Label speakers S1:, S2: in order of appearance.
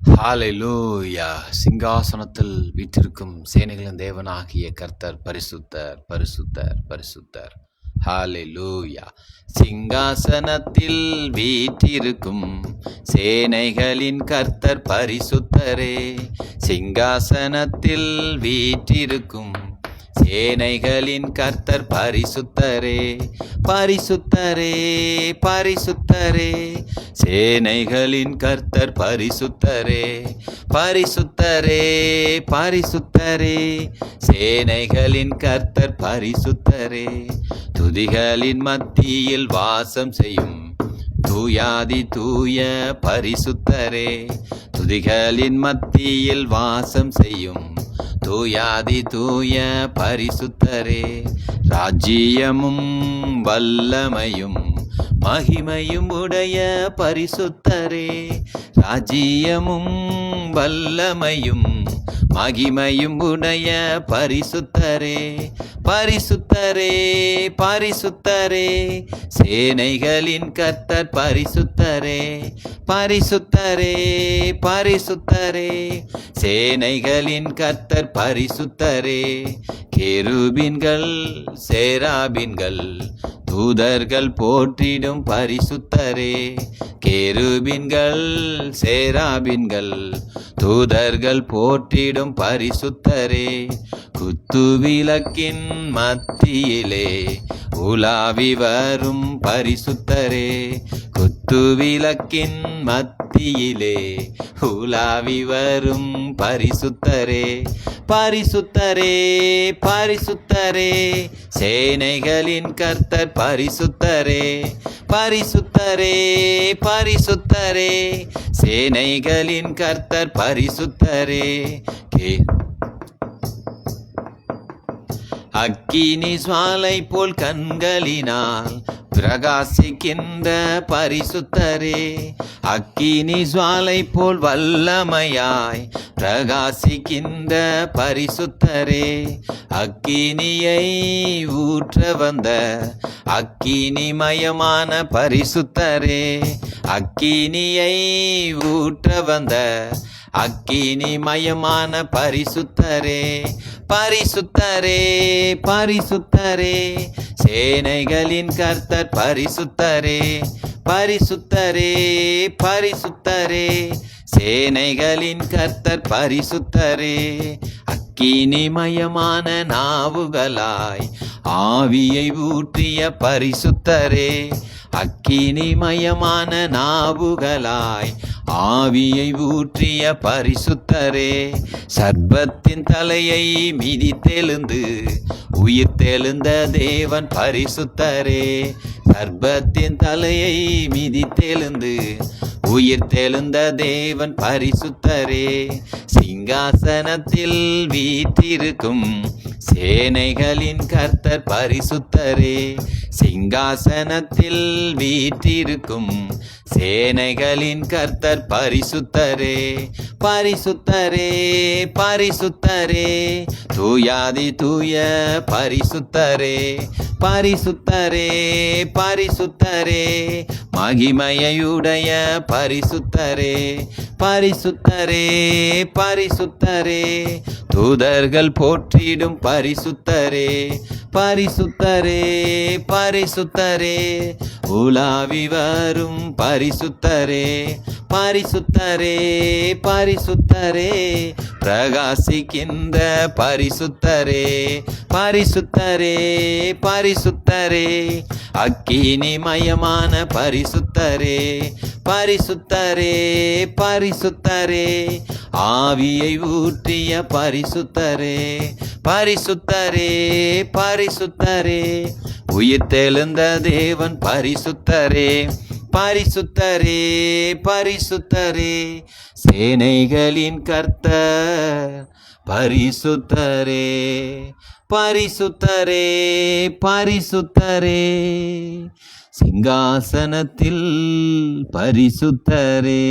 S1: ஹalleluya. சிங்காசனத்தில் வீற்றிருக்கும் சேனைகளின் தேவனாகிய கர்த்தர் பரிசுத்தர், பரிசுத்தர், பரிசுத்தர். ஹalleluya. சிங்காசனத்தில் வீற்றிருக்கும் சேனைகளின் கர்த்தர் பரிசுத்தரே. சிங்காசனத்தில் வீற்றிருக்கும் சேனைகளின் கர்த்தர் பரிசுத்தரே, பரிசுத்தரே, பரிசுத்தரே. சேனைகளின் கர்த்தர் பரிசுத்தரே, பரிசுத்தரே, பரிசுத்தரே. சேனைகளின் கர்த்தர் பரிசுத்தரே. துதிகளின் மத்தியில் வாசம் செய்யும் தூயாதி தூய பரிசுத்தரே. துதிகளின் மத்தியில் வாசம் செய்யும் தூயாதி தூய பரிசுத்தரே. ராஜ்யமும் வல்லமையும் மகிமையும் உடைய பரிசுத்தரே. ராஜ்யமும் வல்லமையும் மகிமையும் உடைய பரிசுத்தரே, பரிசுத்தரே, பரிசுத்தரே. சேனைகளின் கர்த்தர் பரிசுத்தரே, பரிசுத்தரே, பரிசுத்தரே. சேனைகளின் கர்த்தர் பரிசுத்தரே. கேருபீன்கள் சேராபீன்கள் தூதர்கள் போற்றிடும் பரிசுத்தரே. கேருபீன்கள் சேராபீன்கள் தூதர்கள் போற்றிடும் பரிசுத்தரே. குத்துவிளக்கின் மத்தியிலே உலாவி வரும் பரிசுத்தரே. குத்துவிளக்கின் மத்தியிலே உலாவி வரும் பரிசுத்தரே, பரிசுத்தரே, பரிசுத்தரே. சேனைகளின் கர்த்தர் பரிசுத்தரே, பரிசுத்தரே, பரிசுத்தரே. சேனைகளின் கர்த்தர் பரிசுத்தரே. அக்கினி சுவாலை போல் கண்களினால் பிரகாசிக்கின்ற பரிசுத்தரே. அக்கினி சுவாலை போல் வல்லமையாய் பிரகாசிக்கின்ற பரிசுத்தரே. அக்கினியை ஊற்ற வந்த அக்கினிமயமான பரிசுத்தரே. அக்கினியை ஊற்ற வந்த அக்கினிமயமான பரிசுத்தரே, பரிசுத்தரே, பரிசுத்தரே. சேனைகளின் கர்த்தர் பரிசுத்தரே, பரிசுத்தரே, பரிசுத்தரே. சேனைகளின் கர்த்தர் பரிசுத்தரே. அக்கினிமயமான நாவுகளாய் ஆவியை ஊற்றிய பரிசுத்தரே. அக்கினிமயமான நாவுகளாய் ஆவியை ஊற்றிய பரிசுத்தரே. சர்ப்பத்தின் தலையை மிதித்தெழுந்து உயிர் தெழுந்த தேவன் பரிசுத்தரே. சர்ப்பத்தின் தலையை மிதித்தெழுந்து உயிர் தெழுந்த தேவன் பரிசுத்தரே. சிங்காசனத்தில் வீற்றிருக்கும் சேனைகளின் கர்த்தர் பரிசுத்தரே. சிங்காசனத்தில் வீற்றிருக்கும் சேனைகளின் கர்த்தர் பரிசுத்தரே, பரிசுத்தரே, பரிசுத்தரே. தூயாதி தூய பரிசுத்தரே, பரிசுத்தரே, பரிசுத்தரே. மகிமையுடைய பரிசுத்தரே, பரிசுத்தரே, பரிசுத்தரே. தூதர்கள் போற்றிடும் பரிசுத்தரே, பரிசுத்தரே, பரிசுத்தரே. உலாவி வரும் பரிசுத்தரே, பரிசுத்தரே, பரிசுத்தரே. பிரகாசிக்கின்ற பரிசுத்தரே, பரிசுத்தரே, பரிசுத்தரே. அக்கினிமயமான பரிசுத்தரே, பரிசுத்தரே, பரிசுத்தரே. ஆவியை ஊற்றிய பரிசுத்தரே, பரிசுத்தரே, பரிசுத்தரே. உயிர் தெழுந்த தேவன் பரிசுத்தரே, பரிசுத்தரே, பரிசுத்தரே. சேனைகளின் கர்த்தர் பரிசுத்தரே, பரிசுத்தரே, பரிசுத்தரே. சிங்காசனத்தில் பரிசுத்தரே.